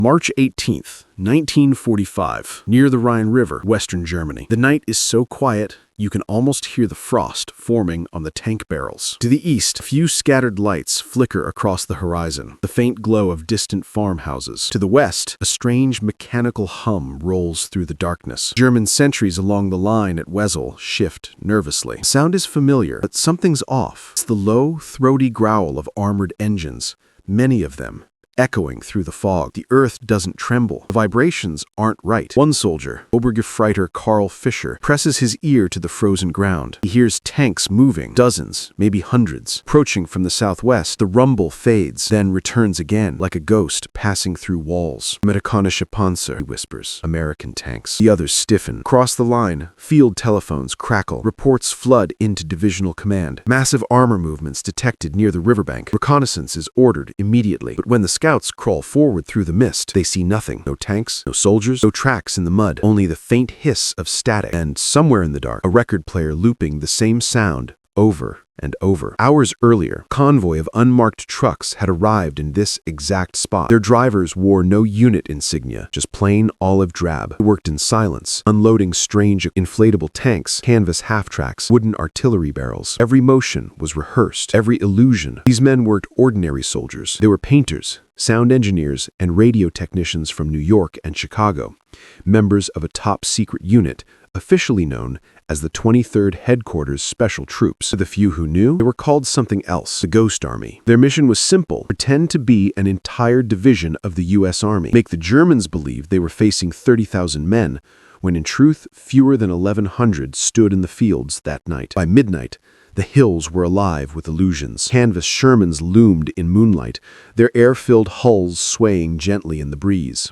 March 18th, 1945, near the Rhine River, western Germany. The night is so quiet, you can almost hear the frost forming on the tank barrels. To the east, a few scattered lights flicker across the horizon, the faint glow of distant farmhouses. To the west, a strange mechanical hum rolls through the darkness. German sentries along the line at Wesel shift nervously. The sound is familiar, but something's off. It's the low, throaty growl of armored engines, many of them echoing through the fog. The earth doesn't tremble. The vibrations aren't right. One soldier, Obergefreiter Karl Fischer, presses his ear to the frozen ground. He hears tanks moving, dozens, maybe hundreds, approaching from the southwest. The rumble fades, then returns again, like a ghost passing through walls. Amerikanische Panzer, he whispers. American tanks. The others stiffen. Across the line, field telephones crackle. Reports flood into divisional command. Massive armor movements detected near the riverbank. Reconnaissance is ordered immediately. But when the scouts crawl forward through the mist, they see nothing. No tanks, no soldiers, no tracks in the mud, only the faint hiss of static. And somewhere in the dark, a record player looping the same sound over and over. Hours earlier, a convoy of unmarked trucks had arrived in this exact spot. Their drivers wore no unit insignia, just plain olive drab. They worked in silence, unloading strange inflatable tanks, canvas half-tracks, wooden artillery barrels. Every motion was rehearsed, every illusion. These men weren't ordinary soldiers. They were painters, sound engineers, and radio technicians from New York and Chicago, members of a top-secret unit officially known as the 23rd Headquarters Special Troops. For the few who knew, they were called something else, the Ghost Army. Their mission was simple: pretend to be an entire division of the U.S. Army, make the Germans believe they were facing 30,000 men, when in truth, fewer than 1,100 stood in the fields that night. By midnight, the hills were alive with illusions. Canvas Shermans loomed in moonlight, their air-filled hulls swaying gently in the breeze.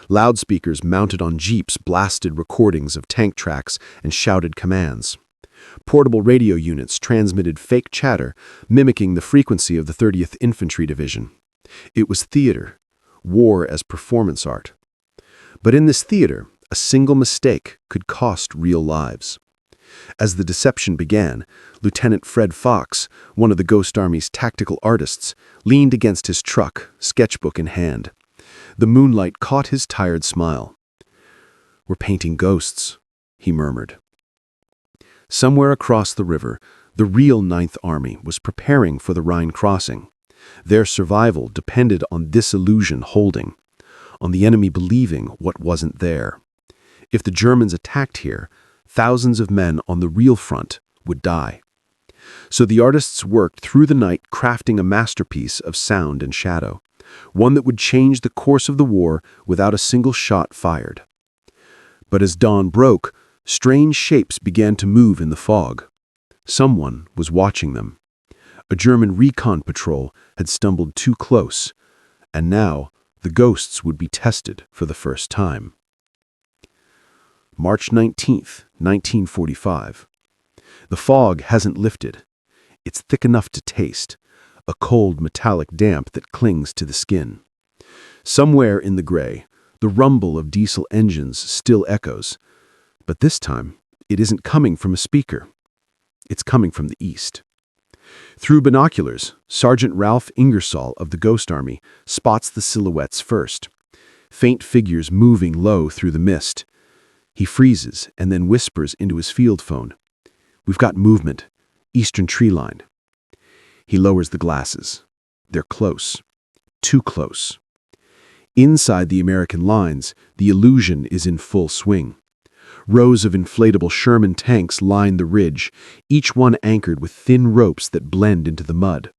Loudspeakers mounted on jeeps blasted recordings of tank tracks and shouted commands. Portable radio units transmitted fake chatter, mimicking the frequency of the 30th Infantry Division. It was theater, war as performance art. But in this theater, a single mistake could cost real lives. As the deception began, Lieutenant Fred Fox, one of the Ghost Army's tactical artists, leaned against his truck, sketchbook in hand. The moonlight caught his tired smile. "We're painting ghosts," he murmured. Somewhere across the river, the real Ninth Army was preparing for the Rhine crossing. Their survival depended on this illusion holding, on the enemy believing what wasn't there. If the Germans attacked here, thousands of men on the real front would die. So the artists worked through the night crafting a masterpiece of sound and shadow, one that would change the course of the war without a single shot fired. But as dawn broke, strange shapes began to move in the fog. Someone was watching them. A German recon patrol had stumbled too close, and now the ghosts would be tested for the first time. March 19th, 1945. The fog hasn't lifted. It's thick enough to taste, a cold metallic damp that clings to the skin. Somewhere in the gray, the rumble of diesel engines still echoes, but this time it isn't coming from a speaker. It's coming from the east. Through binoculars, Sergeant Ralph Ingersoll of the Ghost Army spots the silhouettes first, faint figures moving low through the mist. He freezes and then whispers into his field phone, "We've got movement, eastern tree line." He lowers the glasses. They're close. Too close. Inside the American lines, the illusion is in full swing. Rows of inflatable Sherman tanks line the ridge, each one anchored with thin ropes that blend into the mud.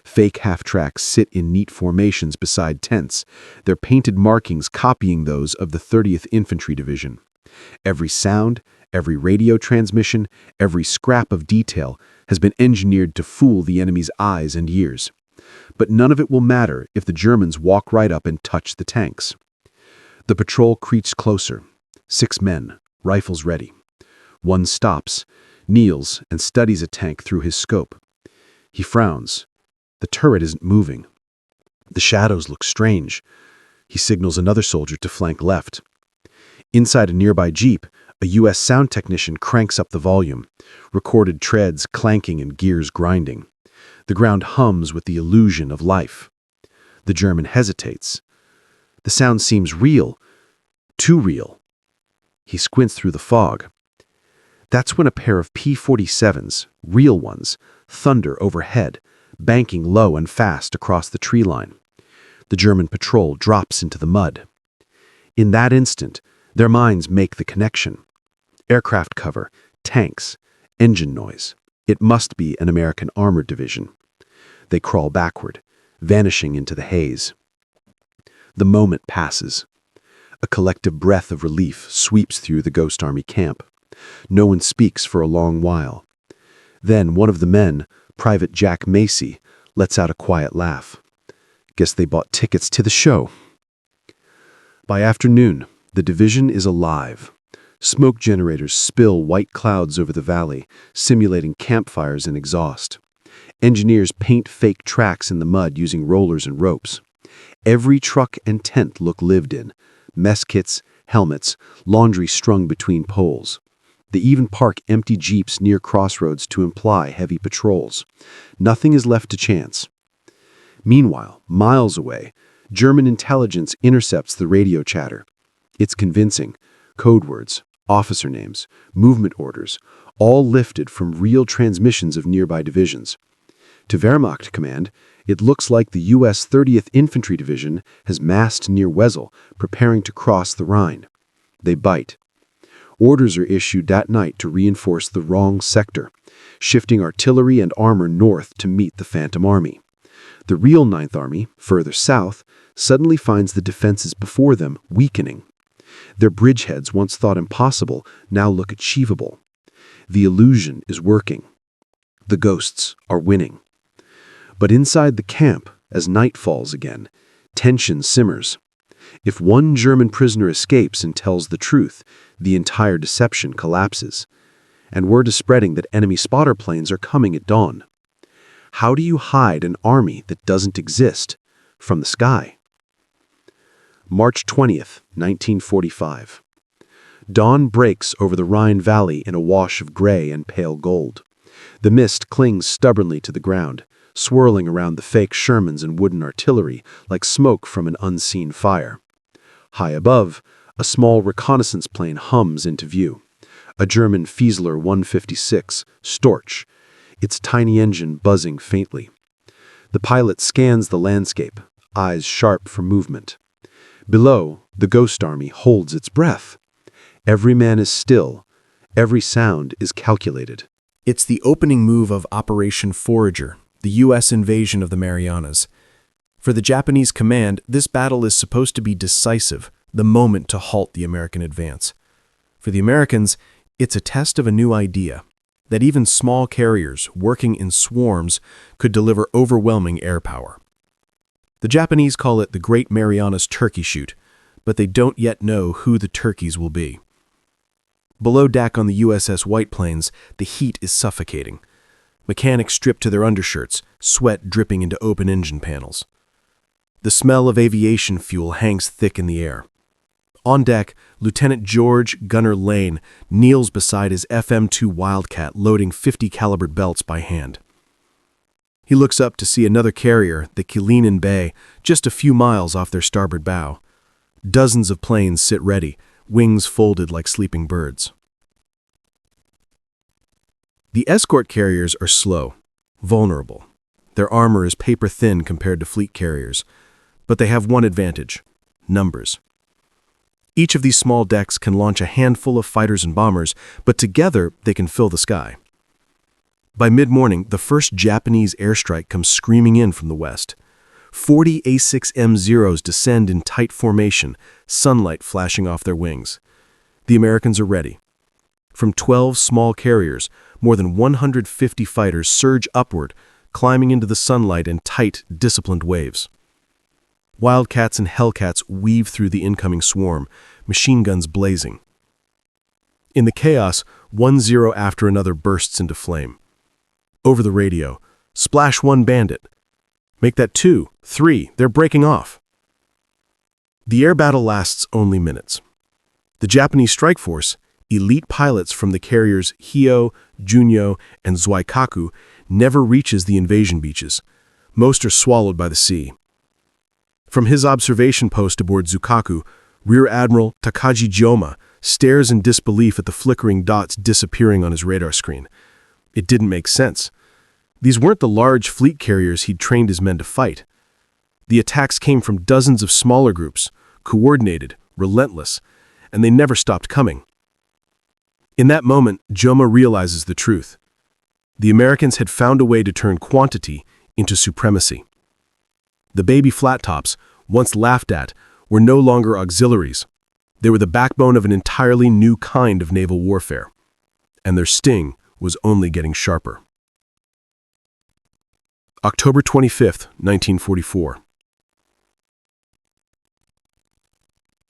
Fake half-tracks sit in neat formations beside tents, their painted markings copying those of the 30th Infantry Division. Every sound, every radio transmission, every scrap of detail has been engineered to fool the enemy's eyes and ears. But none of it will matter if the Germans walk right up and touch the tanks. The patrol creeps closer. 6 men, rifles ready. One stops, kneels, and studies a tank through his scope. He frowns. The turret isn't moving. The shadows look strange. He signals another soldier to flank left. Inside a nearby jeep, a U.S. sound technician cranks up the volume, recorded treads clanking and gears grinding. The ground hums with the illusion of life. The German hesitates. The sound seems real, too real. He squints through the fog. That's when a pair of P-47s, real ones, thunder overhead, banking low and fast across the tree line. The German patrol drops into the mud. In that instant, their minds make the connection. Aircraft cover, tanks, engine noise. It must be an American armored division. They crawl backward, vanishing into the haze. The moment passes. A collective breath of relief sweeps through the Ghost Army camp. No one speaks for a long while. Then one of the men, Private Jack Macy, lets out a quiet laugh. Guess they bought tickets to the show. By afternoon, the division is alive. Smoke generators spill white clouds over the valley, simulating campfires and exhaust. Engineers paint fake tracks in the mud using rollers and ropes. Every truck and tent look lived in. Mess kits, helmets, laundry strung between poles. They even park empty jeeps near crossroads to imply heavy patrols. Nothing is left to chance. Meanwhile, miles away, German intelligence intercepts the radio chatter. It's convincing. Code words, officer names, movement orders, all lifted from real transmissions of nearby divisions. To Wehrmacht command, it looks like the U.S. 30th Infantry Division has massed near Wesel, preparing to cross the Rhine. They bite. Orders are issued that night to reinforce the wrong sector, shifting artillery and armor north to meet the Phantom Army. The real Ninth Army, further south, suddenly finds the defenses before them weakening. Their bridgeheads, once thought impossible, now look achievable. The illusion is working. The ghosts are winning. But inside the camp, as night falls again, tension simmers. If one German prisoner escapes and tells the truth, the entire deception collapses. And word is spreading that enemy spotter planes are coming at dawn. How do you hide an army that doesn't exist from the sky? March 20th, 1945. Dawn breaks over the Rhine Valley in a wash of gray and pale gold. The mist clings stubbornly to the ground, swirling around the fake Shermans and wooden artillery like smoke from an unseen fire. High above, a small reconnaissance plane hums into view. A German Fiesler 156, Storch, its tiny engine buzzing faintly. The pilot scans the landscape, eyes sharp for movement. Below, the Ghost Army holds its breath. Every man is still. Every sound is calculated. It's the opening move of Operation Forager, the U.S. invasion of the Marianas. For the Japanese command, this battle is supposed to be decisive, the moment to halt the American advance. For the Americans, it's a test of a new idea, that even small carriers, working in swarms, could deliver overwhelming air power. The Japanese call it the Great Marianas Turkey Shoot, but they don't yet know who the turkeys will be. Below deck on the USS White Plains, the heat is suffocating. Mechanics stripped to their undershirts, sweat dripping into open engine panels. The smell of aviation fuel hangs thick in the air. On deck, Lieutenant George Gunner Lane kneels beside his FM-2 Wildcat loading .50 caliber belts by hand. He looks up to see another carrier, the Killeen Bay, just a few miles off their starboard bow. Dozens of planes sit ready, wings folded like sleeping birds. The escort carriers are slow, vulnerable. Their armor is paper-thin compared to fleet carriers, but they have one advantage: numbers. Each of these small decks can launch a handful of fighters and bombers, but together they can fill the sky. By mid-morning, the first Japanese airstrike comes screaming in from the west. 40 A6M-0s descend in tight formation, sunlight flashing off their wings. The Americans are ready. From 12 small carriers, more than 150 fighters surge upward, climbing into the sunlight in tight, disciplined waves. Wildcats and Hellcats weave through the incoming swarm, machine guns blazing. In the chaos, one Zero after another bursts into flame. Over the radio, "Splash one bandit. Make that 2, 3, they're breaking off." The air battle lasts only minutes. The Japanese strike force, elite pilots from the carriers Hio, Junyo, and Zuikaku, never reaches the invasion beaches. Most are swallowed by the sea. From his observation post aboard Zukaku, Rear Admiral Takagi Joma stares in disbelief at the flickering dots disappearing on his radar screen. It didn't make sense. These weren't the large fleet carriers he'd trained his men to fight. The attacks came from dozens of smaller groups, coordinated, relentless, and they never stopped coming. In that moment, Joma realizes the truth. The Americans had found a way to turn quantity into supremacy. The baby flat tops, once laughed at, were no longer auxiliaries. They were the backbone of an entirely new kind of naval warfare. And their sting was only getting sharper. October 25, 1944.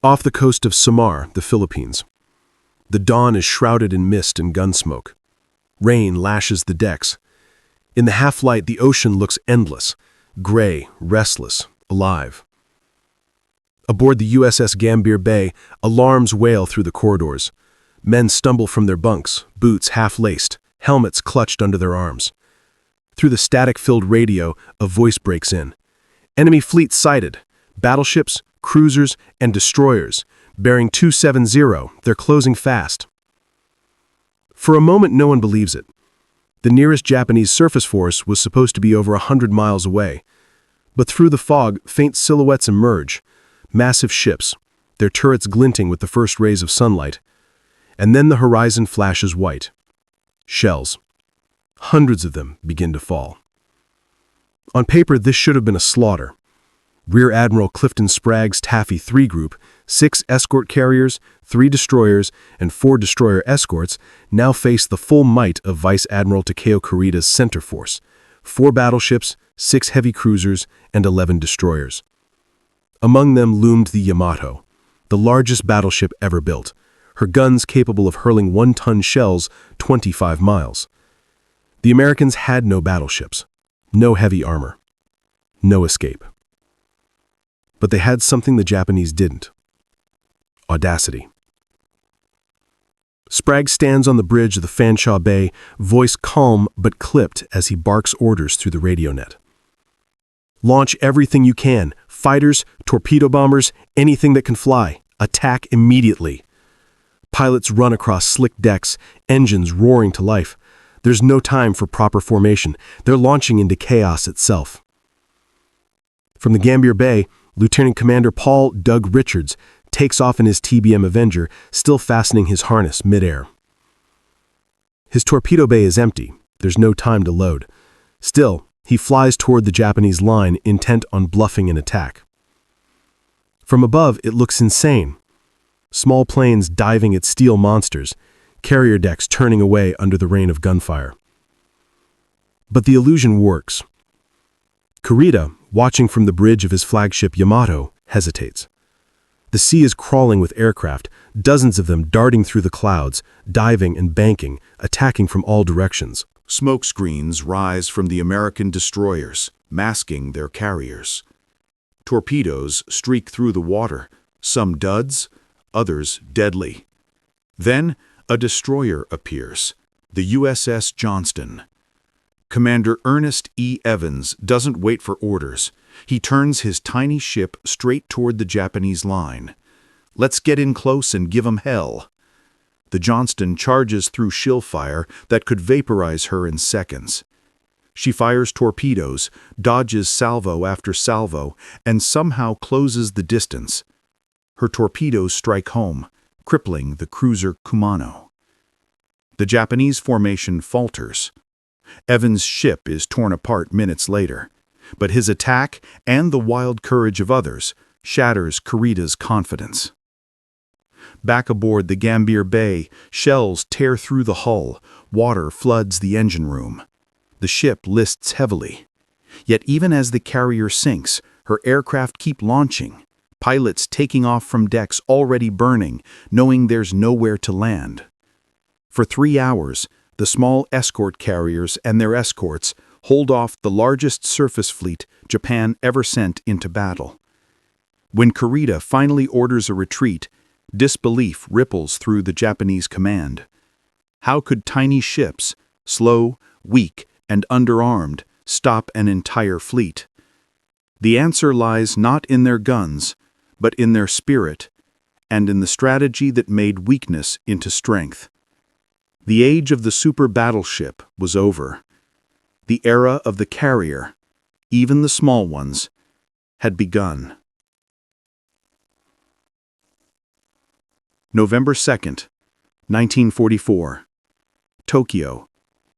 Off the coast of Samar, the Philippines. The dawn is shrouded in mist and gun smoke. Rain lashes the decks. In the half-light, the ocean looks endless, gray, restless, alive. Aboard the USS Gambier Bay, alarms wail through the corridors. Men stumble from their bunks, boots half-laced, helmets clutched under their arms. Through the static-filled radio, a voice breaks in. Enemy fleet sighted. Battleships, cruisers, and destroyers. Bearing 270, they're closing fast. For a moment, no one believes it. The nearest Japanese surface force was supposed to be over 100 miles away. But through the fog, faint silhouettes emerge. Massive ships, their turrets glinting with the first rays of sunlight. And then the horizon flashes white. Shells. Hundreds of them begin to fall. On paper, this should have been a slaughter. Rear Admiral Clifton Sprague's Taffy 3 group, 6 escort carriers, 3 destroyers, and 4 destroyer escorts now face the full might of Vice Admiral Takeo Kurida's center force, 4 battleships, 6 heavy cruisers, and 11 destroyers. Among them loomed the Yamato, the largest battleship ever built, her guns capable of hurling 1-ton shells 25 miles. The Americans had no battleships, no heavy armor, no escape. But they had something the Japanese didn't. Audacity. Sprague stands on the bridge of the Fanshawe Bay, voice calm but clipped as he barks orders through the radio net. Launch everything you can. Fighters, torpedo bombers, anything that can fly. Attack immediately. Pilots run across slick decks, engines roaring to life. There's no time for proper formation. They're launching into chaos itself. From the Gambier Bay, Lieutenant Commander Paul Doug Richards takes off in his TBM Avenger, still fastening his harness midair. His torpedo bay is empty. There's no time to load. Still, he flies toward the Japanese line, intent on bluffing an attack. From above, it looks insane. Small planes diving at steel monsters, carrier decks turning away under the rain of gunfire. But the illusion works. Kurita, watching from the bridge of his flagship Yamato, hesitates. The sea is crawling with aircraft, dozens of them darting through the clouds, diving and banking, attacking from all directions. Smoke screens rise from the American destroyers, masking their carriers. Torpedoes streak through the water, some duds, others deadly. Then a destroyer appears, the USS Johnston. Commander Ernest E. Evans doesn't wait for orders. He turns his tiny ship straight toward the Japanese line. Let's get in close and give 'em hell. The Johnston charges through shill fire that could vaporize her in seconds. She fires torpedoes, dodges salvo after salvo, and somehow closes the distance. Her torpedoes strike home, crippling the cruiser Kumano. The Japanese formation falters. Evans' ship is torn apart minutes later, but his attack and the wild courage of others shatters Kurita's confidence. Back aboard the Gambier Bay, shells tear through the hull, water floods the engine room. The ship lists heavily. Yet even as the carrier sinks, her aircraft keep launching, pilots taking off from decks already burning, knowing there's nowhere to land. For 3 hours, the small escort carriers and their escorts hold off the largest surface fleet Japan ever sent into battle. When Kurita finally orders a retreat, disbelief ripples through the Japanese command. How could tiny ships, slow, weak, and underarmed, stop an entire fleet? The answer lies not in their guns, but in their spirit, and in the strategy that made weakness into strength. The age of the super battleship was over. The era of the carrier, even the small ones, had begun. November 2nd, 1944. Tokyo,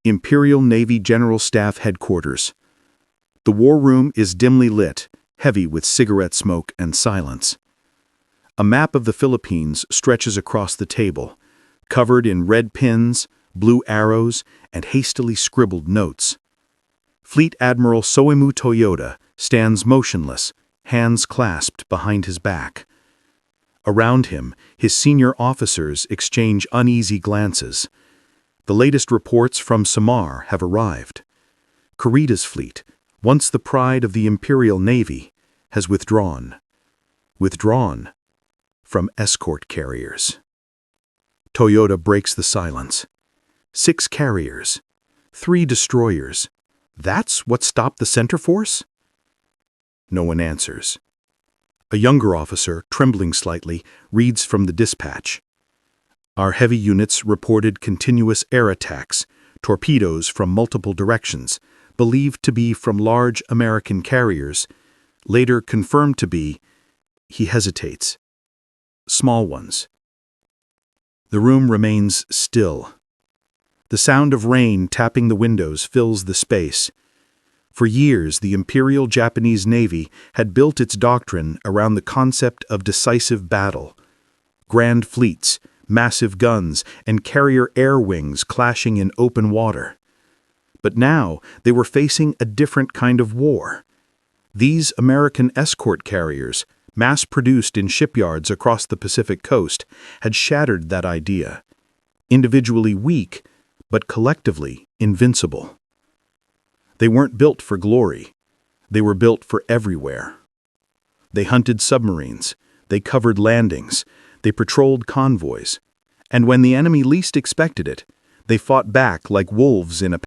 Imperial Navy General Staff Headquarters. The war room is dimly lit, heavy with cigarette smoke and silence. A map of the Philippines stretches across the table, covered in red pins, blue arrows, and hastily scribbled notes. Fleet Admiral Soemu Toyoda stands motionless, hands clasped behind his back. Around him, his senior officers exchange uneasy glances. The latest reports from Samar have arrived. Kurida's fleet, once the pride of the Imperial Navy, has withdrawn. Withdrawn from escort carriers. Toyota breaks the silence. 6 carriers, 3 destroyers. That's what stopped the center force? No one answers. A younger officer, trembling slightly, reads from the dispatch. Our heavy units reported continuous air attacks, torpedoes from multiple directions, believed to be from large American carriers, later confirmed to be, he hesitates, small ones. The room remains still. The sound of rain tapping the windows fills the space. For years, the Imperial Japanese Navy had built its doctrine around the concept of decisive battle. Grand fleets, massive guns, and carrier air wings clashing in open water. But now they were facing a different kind of war. These American escort carriers, mass-produced in shipyards across the Pacific coast, had shattered that idea. Individually weak, but collectively invincible. They weren't built for glory. They were built for everywhere. They hunted submarines. They covered landings. They patrolled convoys. And when the enemy least expected it, they fought back like wolves in a